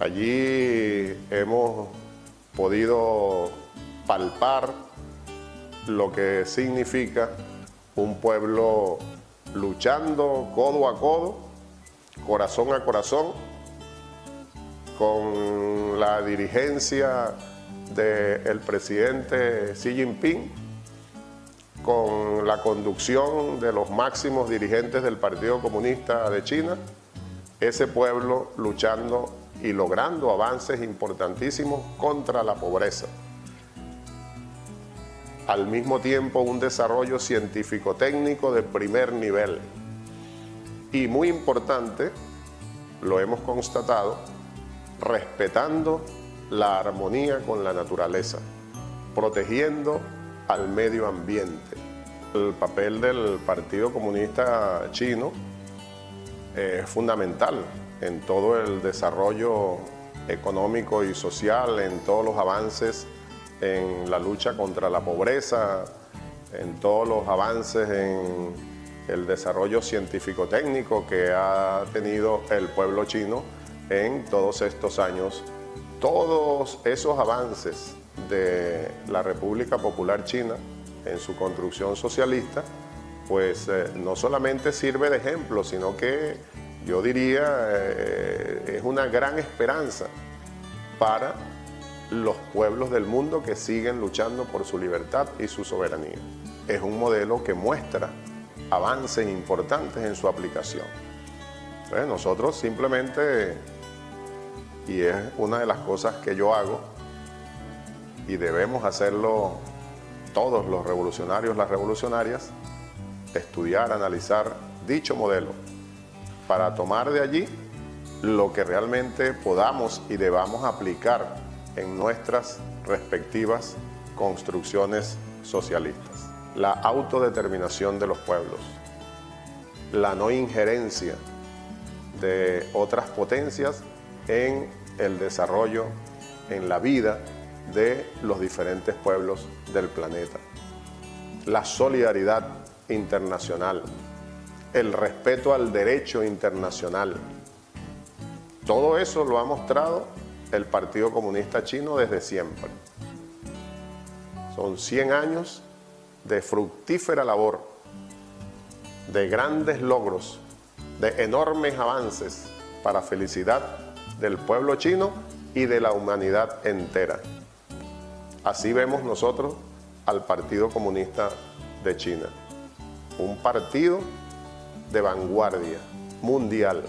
Allí hemos podido palpar lo que significa un pueblo luchando codo a codo, corazón a corazón, con la dirigencia del presidente Xi Jinping, con la conducción de los máximos dirigentes del Partido Comunista de China, ese pueblo luchando y logrando avances importantísimos contra la pobreza. Al mismo tiempo, un desarrollo científico-técnico de primer nivel. Y muy importante, lo hemos constatado, respetando la armonía con la naturaleza, protegiendo al medio ambiente. El papel del Partido Comunista Chino es fundamental en todo el desarrollo económico y social, en todos los avances en la lucha contra la pobreza, en todos los avances en el desarrollo científico-técnico que ha tenido el pueblo chino en todos estos años. Todos esos avances de la República Popular China en su construcción socialista, pues no solamente sirve de ejemplo, sino que yo diría es una gran esperanza para los pueblos del mundo que siguen luchando por su libertad y su soberanía. Es un modelo que muestra avances importantes en su aplicación. Entonces nosotros simplemente, y es una de las cosas que yo hago, y debemos hacerlo todos los revolucionarios, las revolucionarias, estudiar, analizar dicho modelo, para tomar de allí lo que realmente podamos y debamos aplicar en nuestras respectivas construcciones socialistas. La autodeterminación de los pueblos, la no injerencia de otras potencias en el desarrollo, en la vida de los diferentes pueblos del planeta, la solidaridad internacional, el respeto al derecho internacional. Todo eso lo ha mostrado el Partido Comunista Chino desde siempre. Son 100 años de fructífera labor, de grandes logros, de enormes avances para felicidad del pueblo chino y de la humanidad entera. Así vemos nosotros al Partido Comunista de China, un partido de vanguardia mundial.